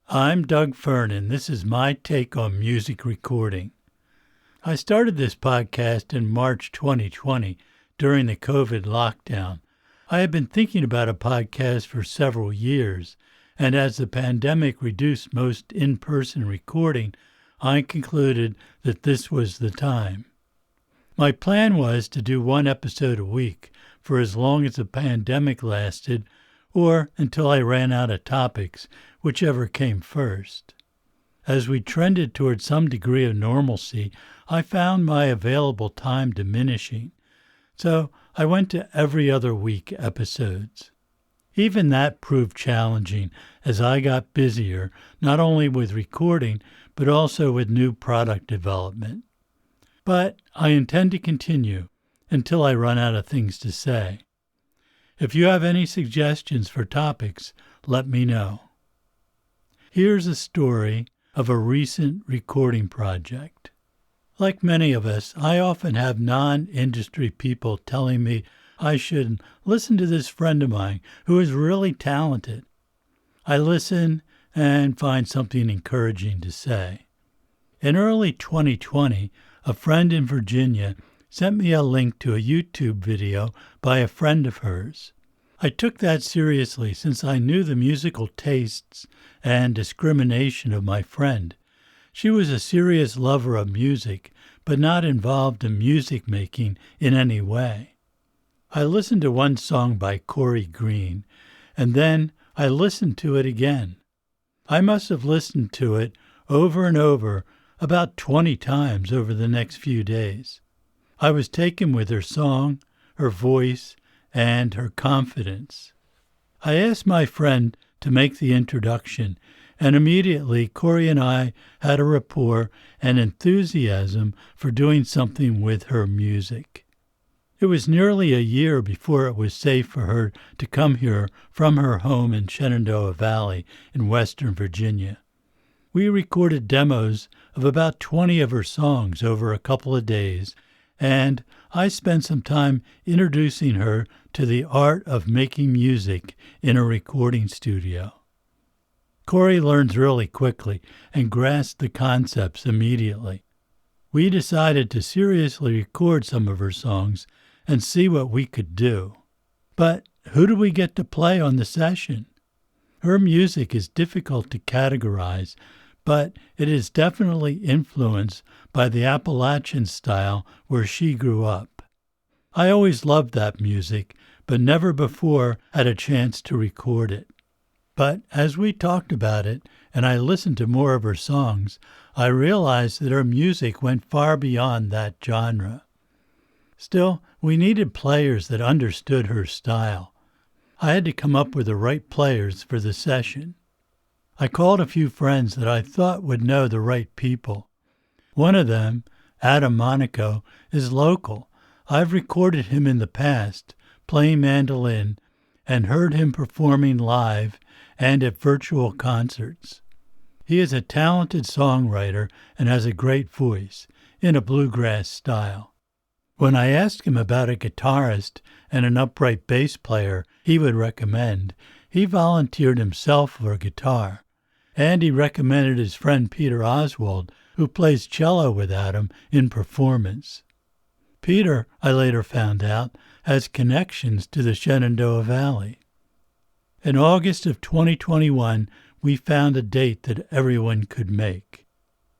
I'm dwfearn, and this is my take on music recording. I started this podcast in March 2020 during the COVID lockdown. I had been thinking about a podcast for several years, and as the pandemic reduced most in-person recording, I concluded that this was the time. My plan was to do one episode a week for as long as the pandemic lasted, or until I ran out of topics, whichever came first. As we trended toward some degree of normalcy, I found my available time diminishing, so I went to every other week episodes. Even that proved challenging as I got busier, not only with recording, but also with new product development. But I intend to continue until I run out of things to say. If you have any suggestions for topics, let me know. Here's a story of a recent recording project. Like many of us, I often have non-industry people telling me I should listen to this friend of mine who is really talented. I listen and find something encouraging to say. In early 2020, a friend in Virginia sent me a link to a YouTube video by a friend of hers. I took that seriously since I knew the musical tastes and discrimination of my friend. She was a serious lover of music, but not involved in music making in any way. I listened to one song by Corrie Green, and then I listened to it again. I must have listened to it over and over about 20 times over the next few days. I was taken with her song, her voice, and her confidence. I asked my friend to make the introduction, and immediately Corrie and I had a rapport and enthusiasm for doing something with her music. It was nearly a year before it was safe for her to come here from her home in Shenandoah Valley in Western Virginia. We recorded demos of about 20 of her songs over a couple of days, and I spent some time introducing her to the art of making music in a recording studio. Corrie learns really quickly and grasps the concepts immediately. We decided to seriously record some of her songs and see what we could do. But who do we get to play on the session? Her music is difficult to categorize, but it is definitely influenced by the Appalachian style where she grew up. I always loved that music, but never before had a chance to record it. But as we talked about it, and I listened to more of her songs, I realized that her music went far beyond that genre. Still, we needed players that understood her style. I had to come up with the right players for the session. I called a few friends that I thought would know the right people. One of them, Adam Monaco, is local. I've recorded him in the past, playing mandolin, and heard him performing live and at virtual concerts. He is a talented songwriter and has a great voice, in a bluegrass style. When I asked him about a guitarist and an upright bass player he would recommend, he volunteered himself for a guitar, and he recommended his friend Peter Oswald, who plays cello with Adam in performance. Peter, I later found out, has connections to the Shenandoah Valley. In August of 2021, we found a date that everyone could make.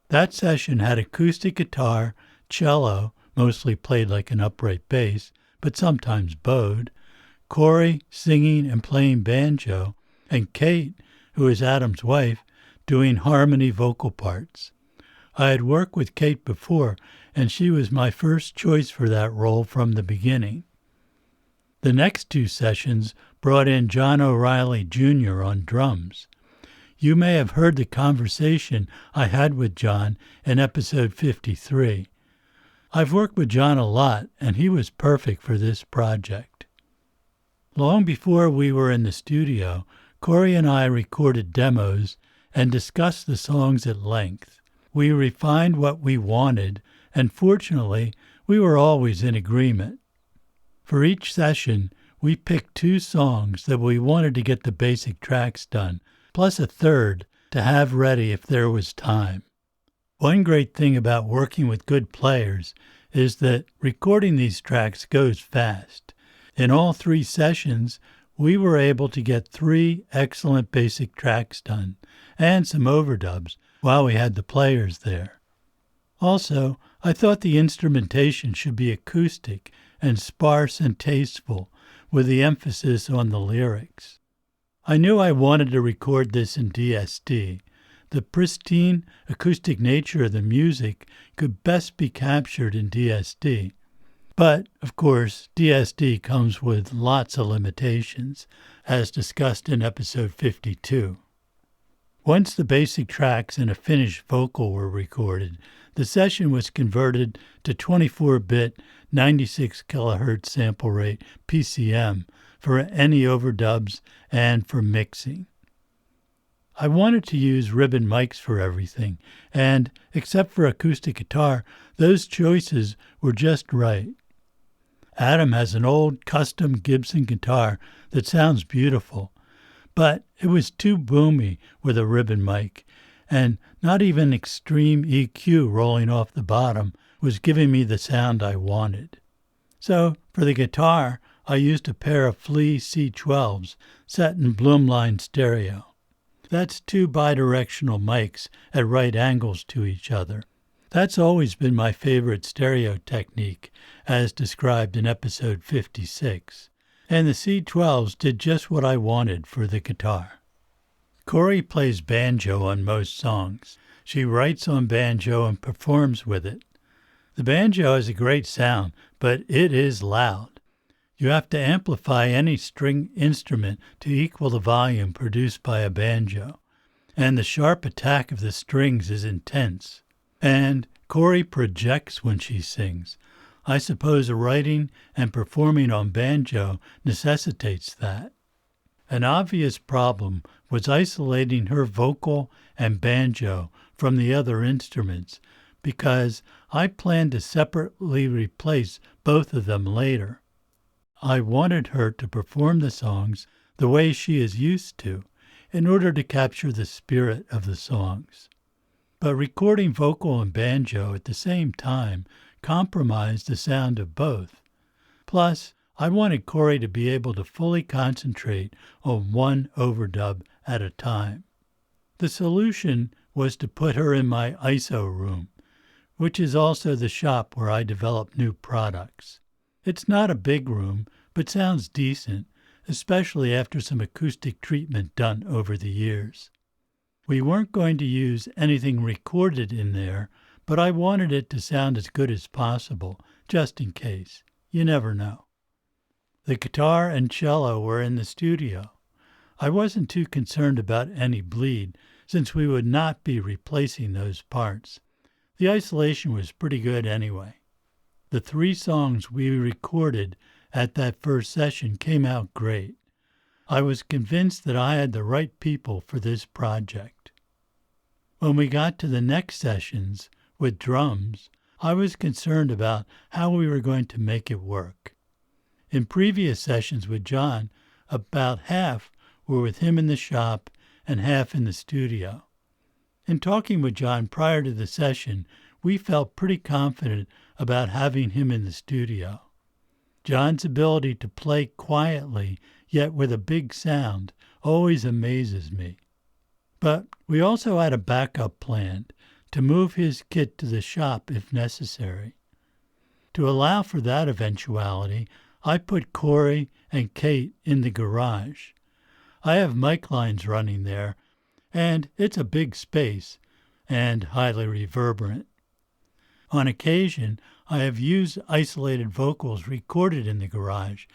That session had acoustic guitar, cello, mostly played like an upright bass, but sometimes bowed, Corrie singing and playing banjo, and Kate, who is Adam's wife, doing harmony vocal parts. I had worked with Kate before, and she was my first choice for that role from the beginning. The next two sessions brought in John O'Reilly Jr. on drums. You may have heard the conversation I had with John in episode 53. I've worked with John a lot, and he was perfect for this project. Long before we were in the studio, Corrie and I recorded demos and discussed the songs at length. We refined what we wanted, and fortunately, we were always in agreement. For each session, we picked 2 songs that we wanted to get the basic tracks done, plus a third to have ready if there was time. One great thing about working with good players is that recording these tracks goes fast. In all 3 sessions, we were able to get 3 excellent basic tracks done, and some overdubs while we had the players there. Also, I thought the instrumentation should be acoustic and sparse and tasteful, with the emphasis on the lyrics. I knew I wanted to record this in DSD. The pristine acoustic nature of the music could best be captured in DSD. But, of course, DSD comes with lots of limitations, as discussed in episode 52. Once the basic tracks and a finished vocal were recorded, the session was converted to 24-bit 96 kHz sample rate PCM for any overdubs and for mixing. I wanted to use ribbon mics for everything, and, except for acoustic guitar, those choices were just right. Adam has an old custom Gibson guitar that sounds beautiful, but it was too boomy with a ribbon mic, and not even extreme EQ rolling off the bottom was giving me the sound I wanted. So, for the guitar, I used a pair of Flea C12s set in Bloomline stereo. That's 2 bidirectional mics at right angles to each other. That's always been my favorite stereo technique, as described in episode 56. And the C12s did just what I wanted for the guitar. Corrie plays banjo on most songs. She writes on banjo and performs with it. The banjo has a great sound, but it is loud. You have to amplify any string instrument to equal the volume produced by a banjo, and the sharp attack of the strings is intense. And Corrie projects when she sings. I suppose writing and performing on banjo necessitates that. An obvious problem was isolating her vocal and banjo from the other instruments, because I planned to separately replace both of them later. I wanted her to perform the songs the way she is used to, in order to capture the spirit of the songs. But recording vocal and banjo at the same time compromised the sound of both. Plus, I wanted Corrie to be able to fully concentrate on one overdub at a time. The solution was to put her in my ISO room, which is also the shop where I develop new products. It's not a big room, but sounds decent, especially after some acoustic treatment done over the years. We weren't going to use anything recorded in there, but I wanted it to sound as good as possible, just in case. You never know. The guitar and cello were in the studio. I wasn't too concerned about any bleed, since we would not be replacing those parts. The isolation was pretty good anyway. The 3 songs we recorded at that first session came out great. I was convinced that I had the right people for this project. When we got to the next sessions with drums, I was concerned about how we were going to make it work. In previous sessions with John, about half were with him in the shop and half in the studio. In talking with John prior to the session, we felt pretty confident about having him in the studio. John's ability to play quietly, yet with a big sound, always amazes me. But we also had a backup plan to move his kit to the shop if necessary. To allow for that eventuality, I put Corrie and Kate in the garage. I have mic lines running there, and it's a big space and highly reverberant. On occasion, I have used isolated vocals recorded in the garage,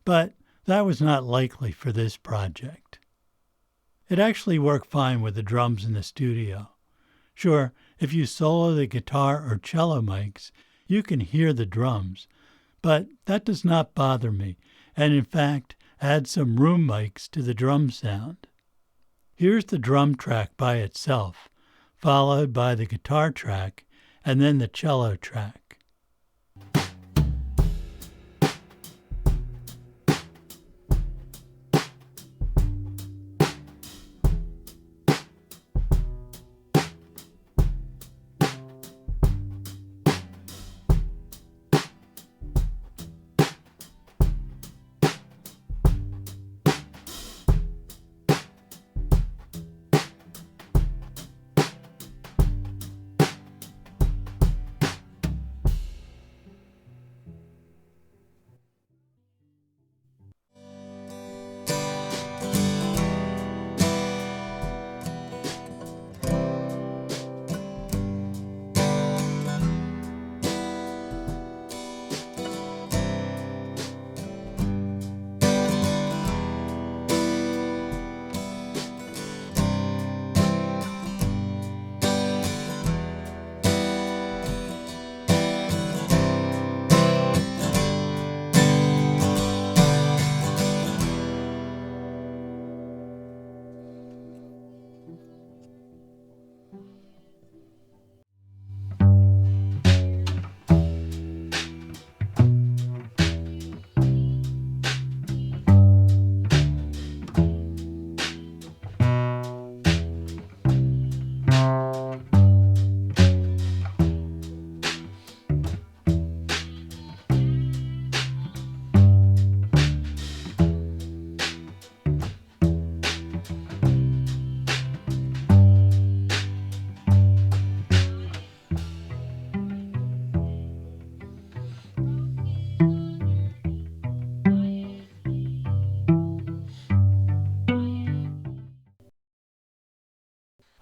but that was not likely for this project. It actually worked fine with the drums in the studio. Sure, if you solo the guitar or cello mics, you can hear the drums, but that does not bother me, and in fact adds some room mics to the drum sound. Here's the drum track by itself, followed by the guitar track, and then the cello track.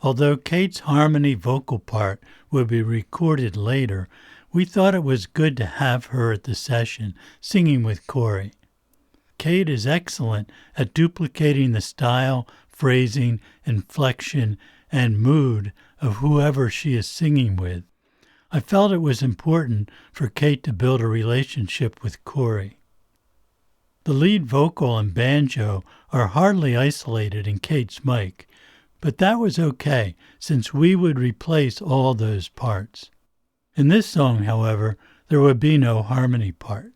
Although Kate's harmony vocal part would be recorded later, we thought it was good to have her at the session, singing with Corrie. Kate is excellent at duplicating the style, phrasing, inflection, and mood of whoever she is singing with. I felt it was important for Kate to build a relationship with Corrie. The lead vocal and banjo are hardly isolated in Kate's mic, but that was okay since we would replace all those parts. In this song, however, there would be no harmony part.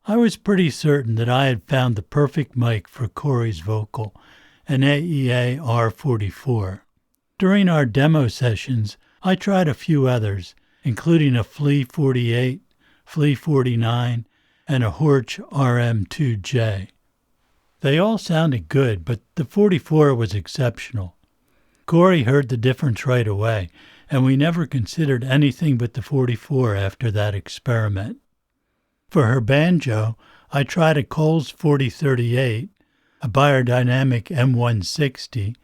I was pretty certain that I had found the perfect mic for Corrie's vocal, an AEA R44. During our demo sessions, I tried a few others, including a Flea 48, Flea 49, and a Horch RM2J. They all sounded good, but the 44 was exceptional. Corrie heard the difference right away, and we never considered anything but the 44 after that experiment. For her banjo, I tried a Coles 4038, a Beyerdynamic M160,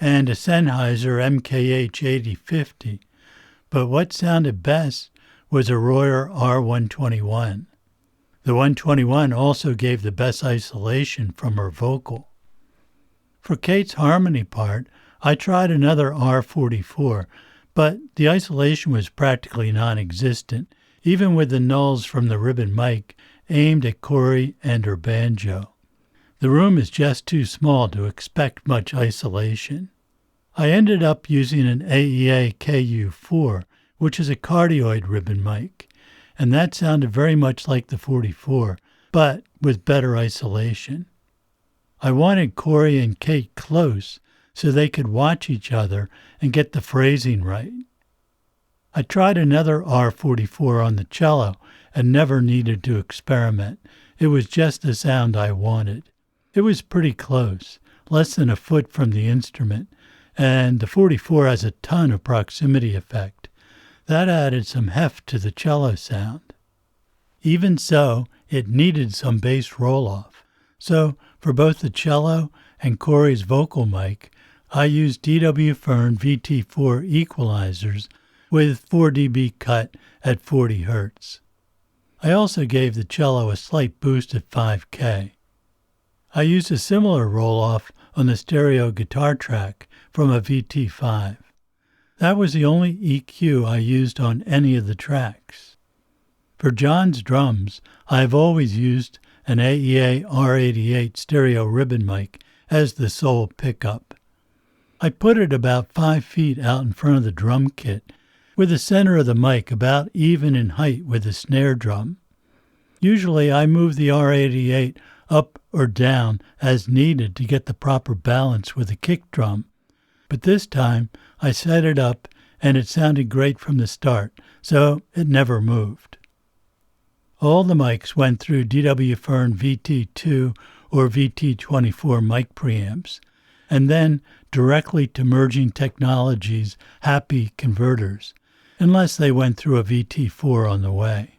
and a Sennheiser MKH 8050, but what sounded best was a Royer R121. The 121 also gave the best isolation from her vocal. For Kate's harmony part, I tried another R44, but the isolation was practically non-existent, even with the nulls from the ribbon mic aimed at Corrie and her banjo. The room is just too small to expect much isolation. I ended up using an AEA KU4, which is a cardioid ribbon mic, and that sounded very much like the 44, but with better isolation. I wanted Corrie and Kate close so they could watch each other and get the phrasing right. I tried another R44 on the cello and never needed to experiment. It was just the sound I wanted. It was pretty close, less than a foot from the instrument, and the 44 has a ton of proximity effect. That added some heft to the cello sound. Even so, it needed some bass roll-off. So, for both the cello and Corrie's vocal mic, I used dwfearn VT4 equalizers with 4 dB cut at 40 Hz. I also gave the cello a slight boost at 5K. I used a similar roll-off on the stereo guitar track from a VT5. That was the only EQ I used on any of the tracks. For John's drums, I have always used an AEA R88 stereo ribbon mic as the sole pickup. I put it about 5 feet out in front of the drum kit, with the center of the mic about even in height with the snare drum. Usually I move the R88 up or down as needed to get the proper balance with the kick drum, but this time I set it up and it sounded great from the start, so it never moved. All the mics went through dwfearn VT2 or VT24 mic preamps, and then directly to Merging Technologies Happy converters, unless they went through a VT4 on the way.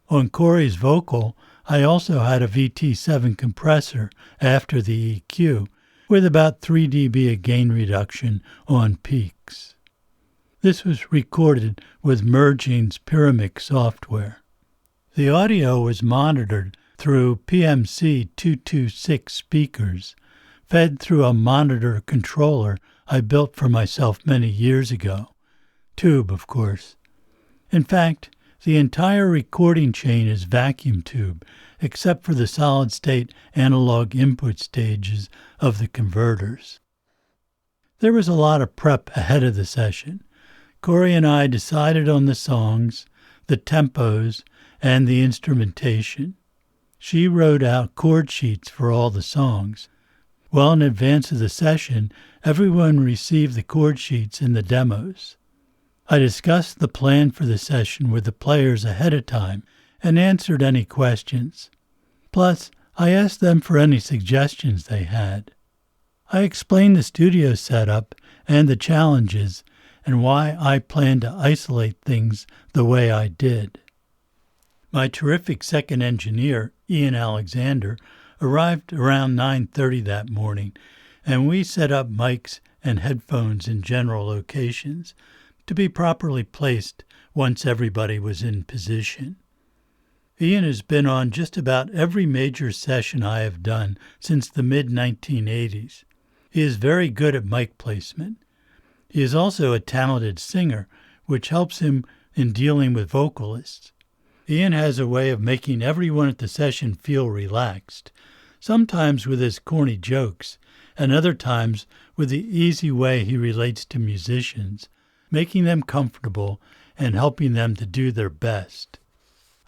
On Corrie's vocal, I also had a VT7 compressor after the EQ, with about 3 dB of gain reduction on peaks. This was recorded with Merging's Pyramid software. The audio was monitored through PMC 226 speakers, fed through a monitor controller I built for myself many years ago. Tube, of course. In fact, the entire recording chain is vacuum tube, except for the solid-state analog input stages of the converters. There was a lot of prep ahead of the session. Corrie and I decided on the songs, the tempos, and the instrumentation. She wrote out chord sheets for all the songs. Well in advance of the session, everyone received the chord sheets in the demos. I discussed the plan for the session with the players ahead of time and answered any questions. Plus, I asked them for any suggestions they had. I explained the studio setup and the challenges and why I planned to isolate things the way I did. My terrific second engineer, Ian Alexander, arrived around 9:30 that morning, and we set up mics and headphones in general locations to be properly placed once everybody was in position. Ian has been on just about every major session I have done since the mid-1980s. He is very good at mic placement. He is also a talented singer, which helps him in dealing with vocalists. Ian has a way of making everyone at the session feel relaxed, sometimes with his corny jokes, and other times with the easy way he relates to musicians, making them comfortable and helping them to do their best.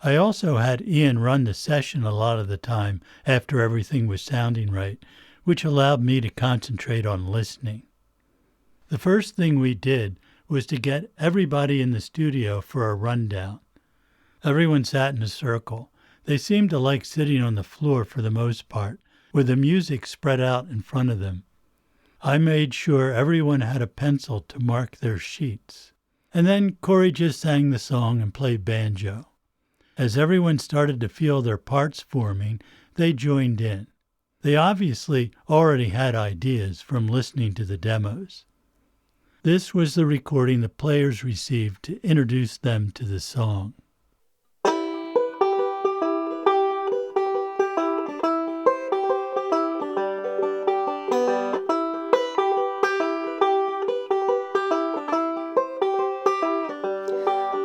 I also had Ian run the session a lot of the time after everything was sounding right, which allowed me to concentrate on listening. The first thing we did was to get everybody in the studio for a rundown. Everyone sat in a circle. They seemed to like sitting on the floor for the most part, with the music spread out in front of them. I made sure everyone had a pencil to mark their sheets. And then Corrie just sang the song and played banjo. As everyone started to feel their parts forming, they joined in. They obviously already had ideas from listening to the demos. This was the recording the players received to introduce them to the song.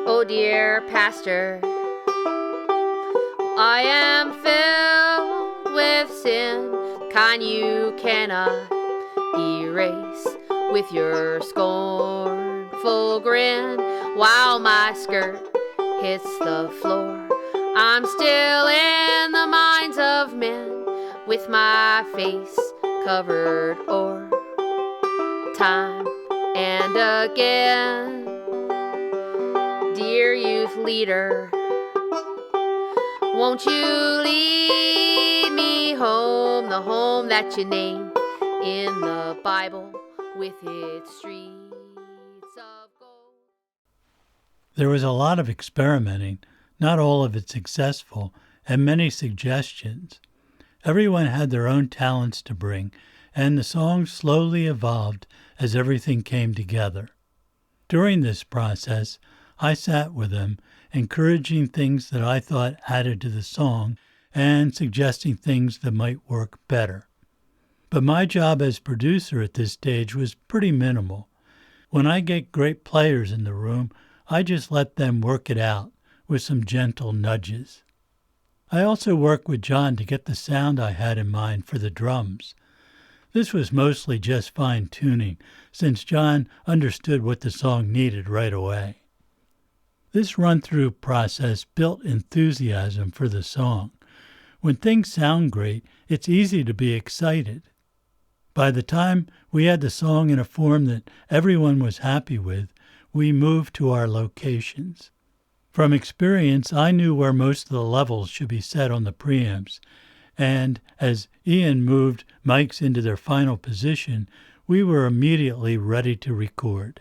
Oh dear pastor, I am filled with sin, kind you cannot erase with your scornful grin. While my skirt hits the floor, I'm still in the minds of men, with my face covered o'er, time and again. Dear youth leader, won't you lead me home, the home that you named in the Bible with its streets of gold? There was a lot of experimenting, not all of it successful, and many suggestions. Everyone had their own talents to bring, and the song slowly evolved as everything came together. During this process, I sat with them, encouraging things that I thought added to the song and suggesting things that might work better. But my job as producer at this stage was pretty minimal. When I get great players in the room, I just let them work it out with some gentle nudges. I also worked with John to get the sound I had in mind for the drums. This was mostly just fine-tuning, since John understood what the song needed right away. This run-through process built enthusiasm for the song. When things sound great, it's easy to be excited. By the time we had the song in a form that everyone was happy with, we moved to our locations. From experience, I knew where most of the levels should be set on the preamps, and as Ian moved mics into their final position, we were immediately ready to record.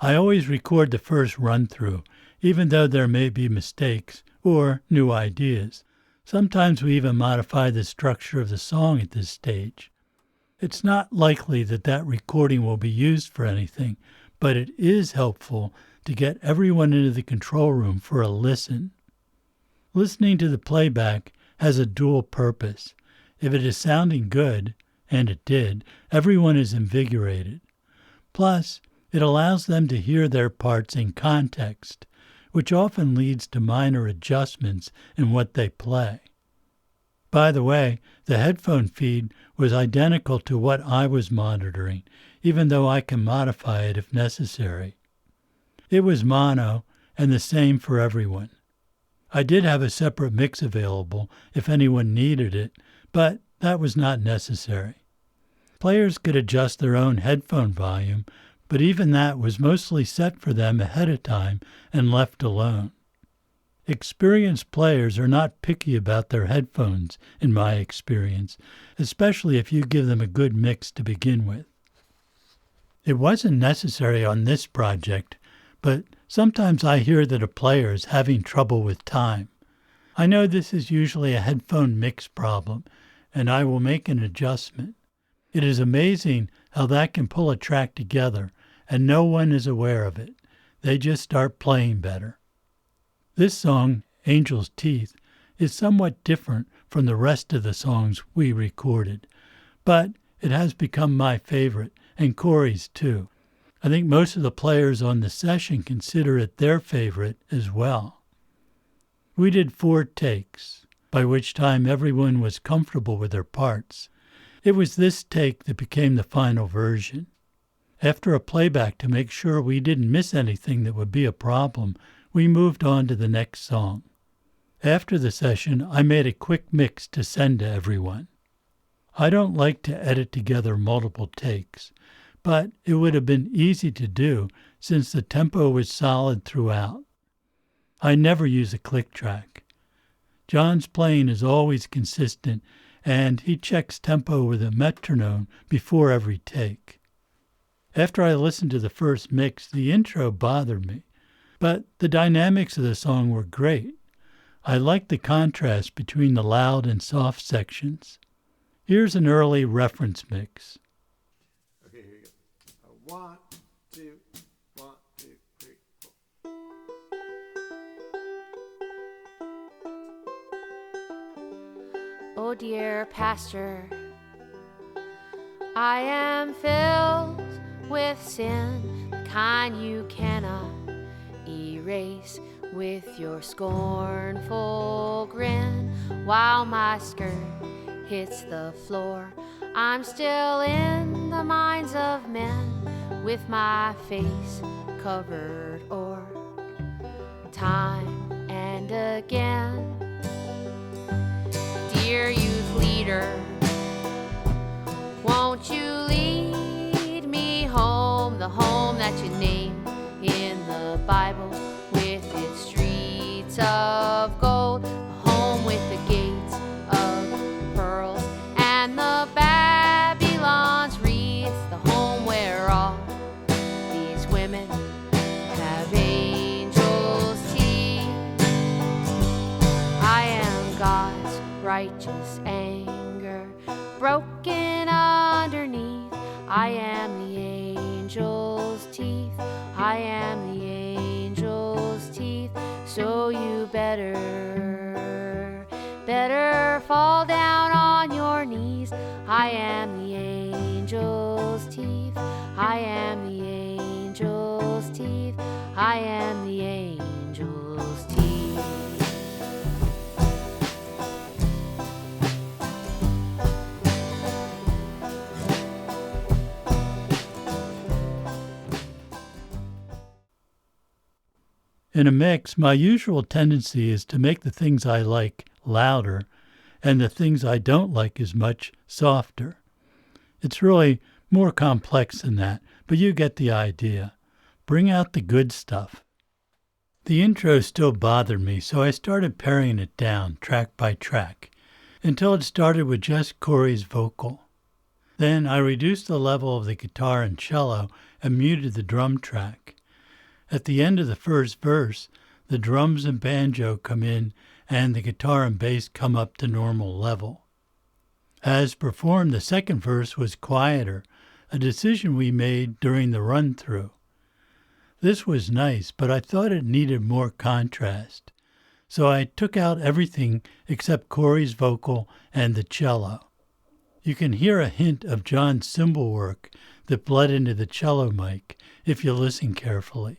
I always record the first run-through, even though there may be mistakes or new ideas. Sometimes we even modify the structure of the song at this stage. It's not likely that recording will be used for anything, but it is helpful to get everyone into the control room for a listen. Listening to the playback has a dual purpose. If it is sounding good, and it did, everyone is invigorated. Plus, it allows them to hear their parts in context, which often leads to minor adjustments in what they play. By the way, the headphone feed was identical to what I was monitoring, even though I can modify it if necessary. It was mono and the same for everyone. I did have a separate mix available if anyone needed it, but that was not necessary. Players could adjust their own headphone volume, but even that was mostly set for them ahead of time and left alone. Experienced players are not picky about their headphones, in my experience, especially if you give them a good mix to begin with. It wasn't necessary on this project, but sometimes I hear that a player is having trouble with time. I know this is usually a headphone mix problem, and I will make an adjustment. It is amazing how that can pull a track together and no one is aware of it. They just start playing better. This song, Angel's Teeth, is somewhat different from the rest of the songs we recorded, but it has become my favorite, and Corrie's too. I think most of the players on the session consider it their favorite as well. We did 4 takes, by which time everyone was comfortable with their parts. It was this take that became the final version. After a playback to make sure we didn't miss anything that would be a problem, we moved on to the next song. After the session, I made a quick mix to send to everyone. I don't like to edit together multiple takes, but it would have been easy to do since the tempo was solid throughout. I never use a click track. John's playing is always consistent, and he checks tempo with a metronome before every take. After I listened to the first mix, the intro bothered me, but the dynamics of the song were great. I liked the contrast between the loud and soft sections. Here's an early reference mix. Okay, here you go. 1, 2, 1, 2, 3, 4. Oh dear pastor, I am filled with sin, the kind you cannot erase with your scornful grin. While my skirt hits the floor, I'm still in the minds of men, with my face covered o'er, time and again. Dear youth leader, won't you lead me home, the home that you name in the Bible, with its streets of gold, a home with the gates of pearls and the Babylon's wreaths, the home where all these women have angels' teeth. I am God's righteous anger, broken underneath. I am the angel's teeth. I am the angel's teeth. So you better fall down on your knees. I am the angel's teeth. I am the angel's teeth. I am the angel's teeth. In a mix, my usual tendency is to make the things I like louder and the things I don't like as much softer. It's really more complex than that, but you get the idea. Bring out the good stuff. The intro still bothered me, so I started paring it down track by track until it started with just Corrie's vocal. Then I reduced the level of the guitar and cello and muted the drum track. At the end of the first verse, the drums and banjo come in and the guitar and bass come up to normal level. As performed, the second verse was quieter, a decision we made during the run-through. This was nice, but I thought it needed more contrast, so I took out everything except Corrie's vocal and the cello. You can hear a hint of John's cymbal work that bled into the cello mic if you listen carefully.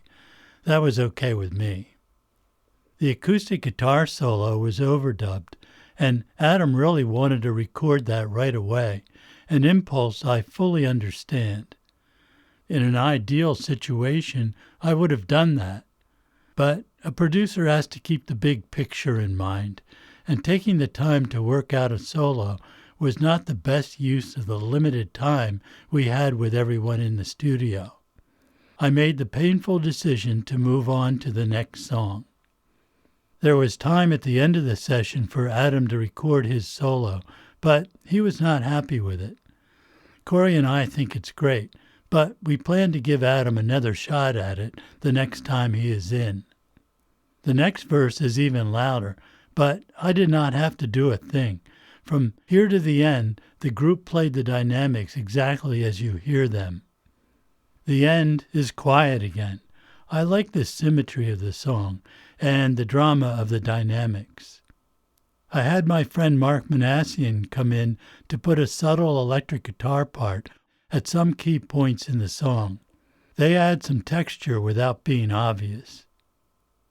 That was okay with me. The acoustic guitar solo was overdubbed, and Adam really wanted to record that right away, an impulse I fully understand. In an ideal situation, I would have done that. But a producer has to keep the big picture in mind, and taking the time to work out a solo was not the best use of the limited time we had with everyone in the studio. I made the painful decision to move on to the next song. There was time at the end of the session for Adam to record his solo, but he was not happy with it. Corrie and I think it's great, but we plan to give Adam another shot at it the next time he is in. The next verse is even louder, but I did not have to do a thing. From here to the end, the group played the dynamics exactly as you hear them. The end is quiet again. I like the symmetry of the song and the drama of the dynamics. I had my friend Mark Manassian come in to put a subtle electric guitar part at some key points in the song. They add some texture without being obvious.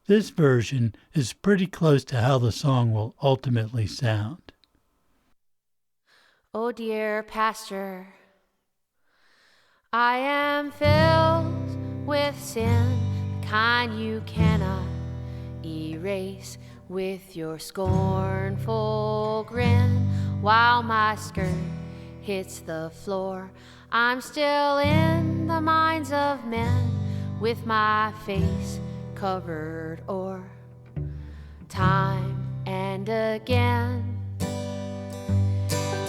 This version is pretty close to how the song will ultimately sound. Oh dear pastor, I am filled with sin, the kind you cannot erase with your scornful grin. While my skirt hits the floor, I'm still in the minds of men with my face covered o'er. Time and again,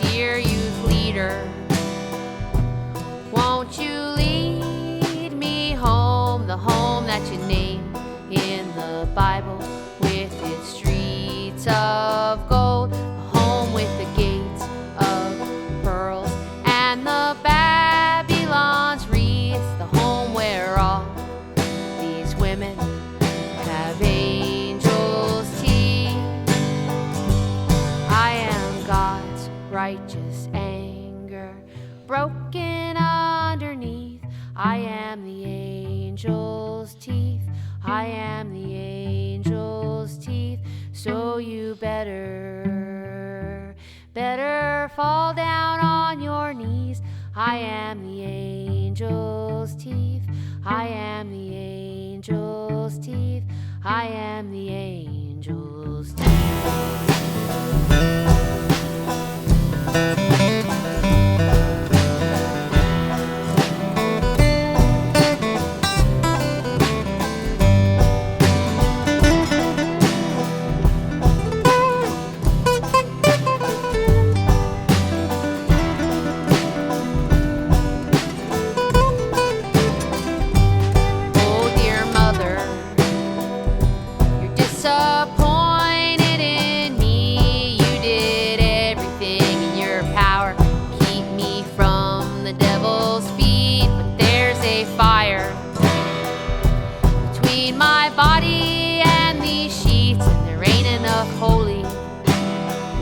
dear youth leader, won't you lead me home, the home that you name in the Bible with its streets of gold, a home with the gates of pearls and the Babylon's wreath, the home where all these women have angels' teeth. I am God's righteous anger, broken underneath. I am the angel's teeth. I am the angel's teeth. So you better fall down on your knees. I am the angel's teeth. I am the angel's teeth. I am the angel's teeth.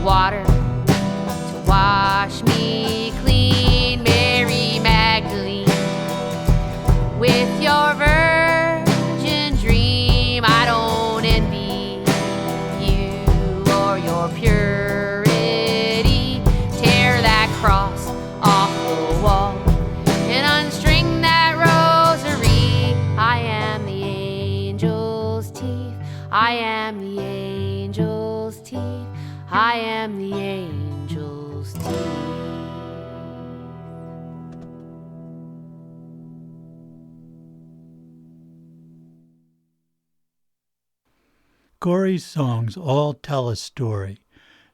Water to wash me clean, Mary Magdalene, with your virgin dream. I don't envy you or your purity. Tear that cross off the wall and unstring that rosary. I am the angel's teeth. I am the angel's teeth. I am the angel's teeth. Corrie's songs all tell a story,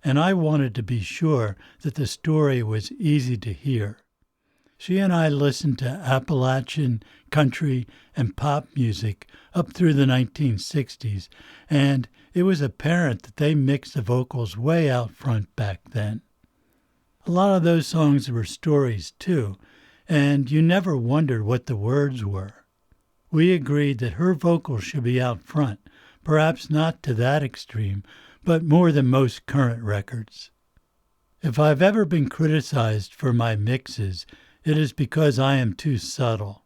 and I wanted to be sure that the story was easy to hear. She and I listened to Appalachian, country, and pop music up through the 1960s, and it was apparent that they mixed the vocals way out front back then. A lot of those songs were stories too, and you never wondered what the words were. We agreed that her vocals should be out front, perhaps not to that extreme, but more than most current records. If I've ever been criticized for my mixes, it is because I am too subtle.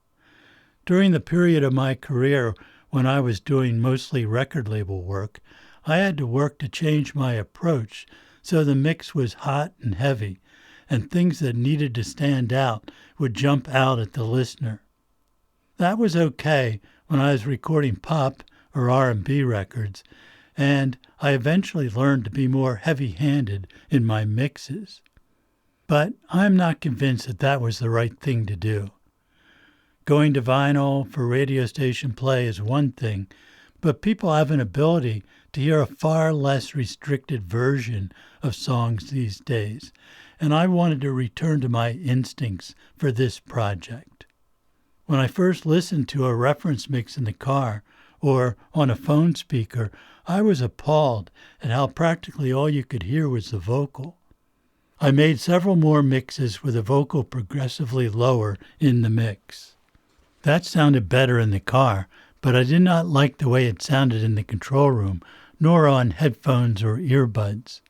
During the period of my career when I was doing mostly record label work, I had to work to change my approach so the mix was hot and heavy, and things that needed to stand out would jump out at the listener. That was okay when I was recording pop or R&B records, and I eventually learned to be more heavy-handed in my mixes. But I'm not convinced that that was the right thing to do. Going to vinyl for radio station play is one thing, but people have an ability to hear a far less restricted version of songs these days, and I wanted to return to my instincts for this project. When I first listened to a reference mix in the car or on a phone speaker, I was appalled at how practically all you could hear was the vocal. I made several more mixes with the vocal progressively lower in the mix. That sounded better in the car, but I did not like the way it sounded in the control room, nor on headphones or earbuds.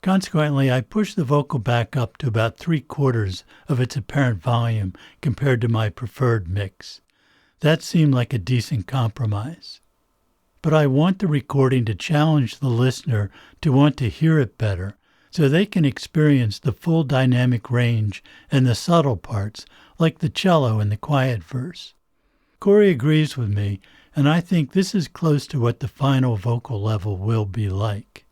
Consequently, I pushed the vocal back up to about 3/4 of its apparent volume compared to my preferred mix. That seemed like a decent compromise. But I want the recording to challenge the listener to want to hear it better, so they can experience the full dynamic range and the subtle parts, like the cello and the quiet verse. Corrie agrees with me, and I think this is close to what the final vocal level will be like.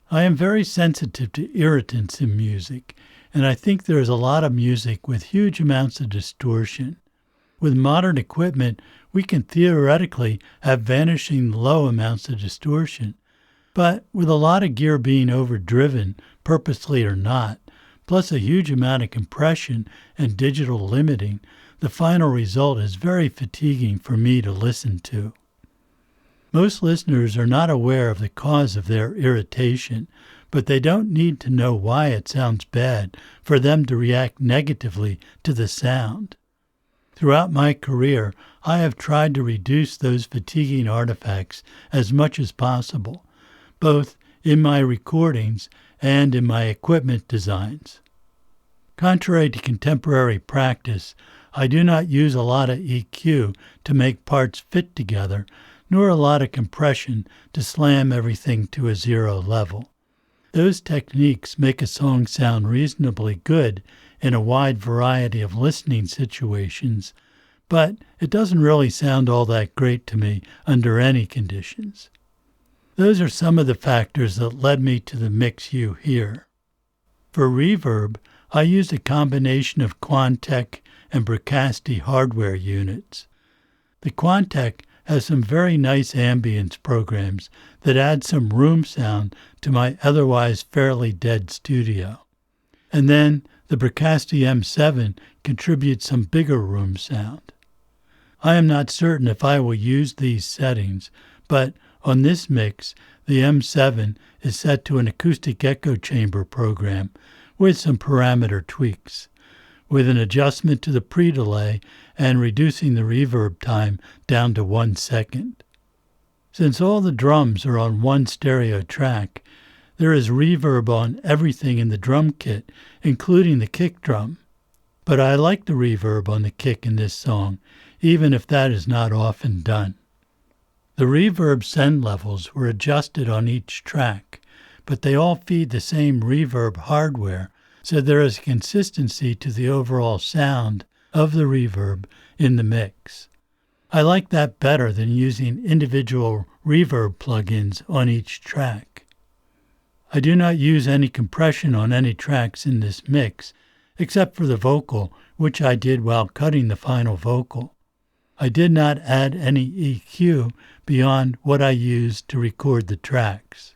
I am very sensitive to irritants in music, and I think there is a lot of music with huge amounts of distortion. With modern equipment, we can theoretically have vanishing low amounts of distortion, but with a lot of gear being overdriven, purposely or not, plus a huge amount of compression and digital limiting, the final result is very fatiguing for me to listen to. Most listeners are not aware of the cause of their irritation, but they don't need to know why it sounds bad for them to react negatively to the sound. Throughout my career, I have tried to reduce those fatiguing artifacts as much as possible, both in my recordings and in my equipment designs. Contrary to contemporary practice, I do not use a lot of EQ to make parts fit together, nor a lot of compression to slam everything to a zero level. Those techniques make a song sound reasonably good in a wide variety of listening situations, but it doesn't really sound all that great to me under any conditions. Those are some of the factors that led me to the mix you hear. For reverb, I used a combination of Quantec and Bricasti hardware units. The Quantec has some very nice ambience programs that add some room sound to my otherwise fairly dead studio. And then the Bricasti M7 contributes some bigger room sound. I am not certain if I will use these settings, but on this mix, the M7 is set to an acoustic echo chamber program with some parameter tweaks, with an adjustment to the pre-delay and reducing the reverb time down to 1 second. Since all the drums are on one stereo track, there is reverb on everything in the drum kit, including the kick drum. But I like the reverb on the kick in this song, even if that is not often done. The reverb send levels were adjusted on each track, but they all feed the same reverb hardware, so there is consistency to the overall sound of the reverb in the mix. I like that better than using individual reverb plugins on each track. I do not use any compression on any tracks in this mix, except for the vocal, which I did while cutting the final vocal. I did not add any EQ beyond what I used to record the tracks.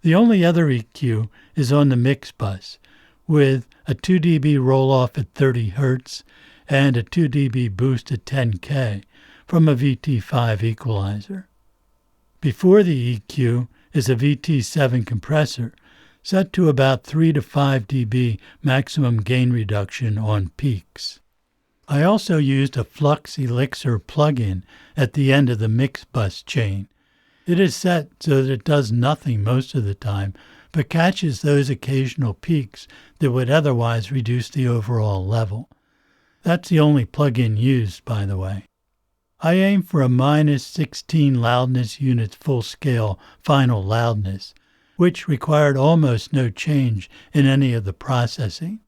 The only other EQ is on the mix bus, with a 2 dB roll-off at 30 Hz and a 2 dB boost at 10K from a VT5 equalizer. Before the EQ is a VT7 compressor set to about 3 to 5 dB maximum gain reduction on peaks. I also used a Flux Elixir plugin at the end of the mix bus chain. It is set so that it does nothing most of the time, but catches those occasional peaks that would otherwise reduce the overall level. That's the only plugin used, by the way. I aim for a -16 loudness units full-scale final loudness, which required almost no change in any of the processing.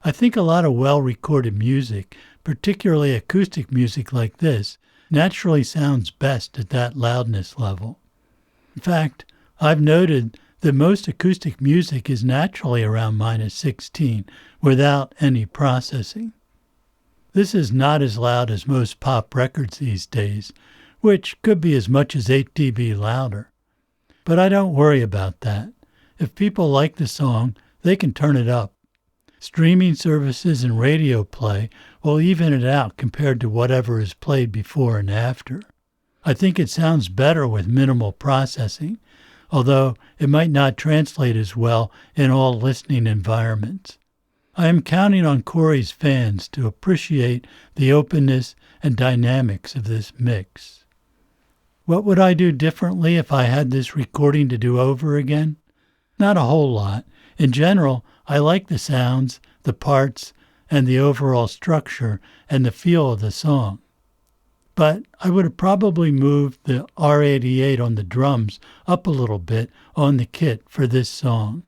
I think a lot of well-recorded music, particularly acoustic music like this, naturally sounds best at that loudness level. In fact, I've noted that most acoustic music is naturally around -16 without any processing. This is not as loud as most pop records these days, which could be as much as 8 dB louder. But I don't worry about that. If people like the song, they can turn it up. Streaming services and radio play will even it out compared to whatever is played before and after. I think it sounds better with minimal processing. although it might not translate as well in all listening environments. I am counting on Corrie's fans to appreciate the openness and dynamics of this mix. What would I do differently if I had this recording to do over again? Not a whole lot. In general, I like the sounds, the parts, and the overall structure and the feel of the song. But I would have probably moved the R88 on the drums up a little bit on the kit for this song.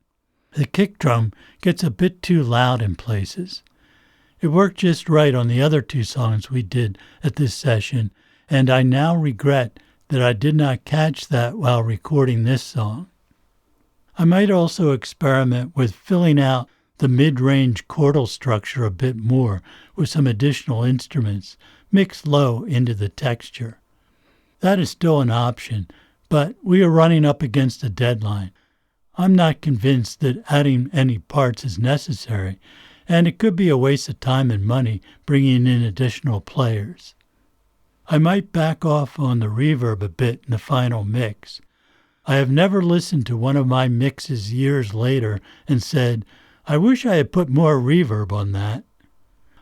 The kick drum gets a bit too loud in places. It worked just right on the other two songs we did at this session, and I now regret that I did not catch that while recording this song. I might also experiment with filling out the mid-range chordal structure a bit more with some additional instruments mixed low into the texture. That is still an option, but we are running up against a deadline. I'm not convinced that adding any parts is necessary, and it could be a waste of time and money bringing in additional players. I might back off on the reverb a bit in the final mix. I have never listened to one of my mixes years later and said, I wish I had put more reverb on that.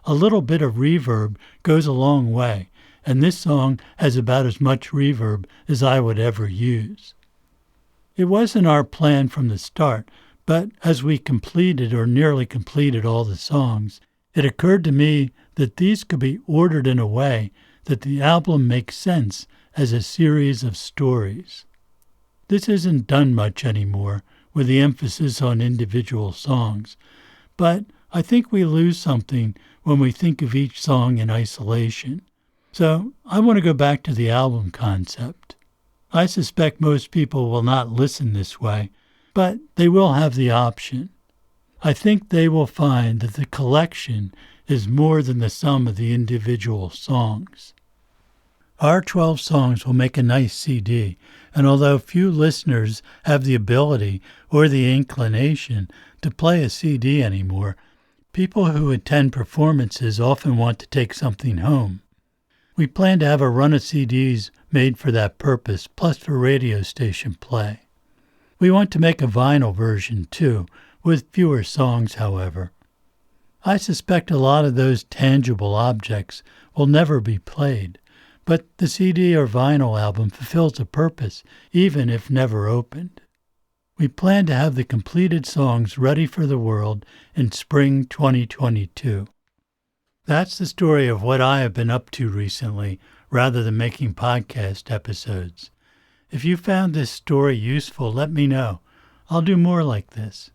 A little bit of reverb goes a long way, and this song has about as much reverb as I would ever use. It wasn't our plan from the start, but as we completed or nearly completed all the songs, it occurred to me that these could be ordered in a way that the album makes sense as a series of stories. This isn't done much anymore, with the emphasis on individual songs, but I think we lose something when we think of each song in isolation. So I want to go back to the album concept. I suspect most people will not listen this way, but they will have the option. I think they will find that the collection is more than the sum of the individual songs. Our 12 songs will make a nice CD, and although few listeners have the ability or the inclination to play a CD anymore, people who attend performances often want to take something home. We plan to have a run of CDs made for that purpose, plus for radio station play. We want to make a vinyl version too, with fewer songs, however. I suspect a lot of those tangible objects will never be played, but the CD or vinyl album fulfills a purpose, even if never opened. We plan to have the completed songs ready for the world in spring 2022. That's the story of what I have been up to recently, rather than making podcast episodes. If you found this story useful, let me know. I'll do more like this.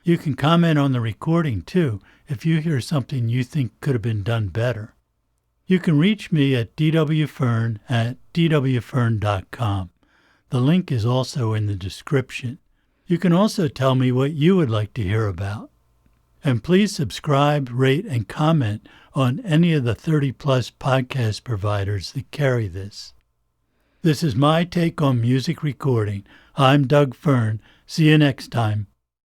You can comment on the recording, too, if you hear something you think could have been done better. You can reach me at dwfearn at dwfearn.com. The link is also in the description. You can also tell me what you would like to hear about. And please subscribe, rate, and comment on any of the 30-plus podcast providers that carry this. This is my take on music recording. I'm Doug Fearn. See you next time.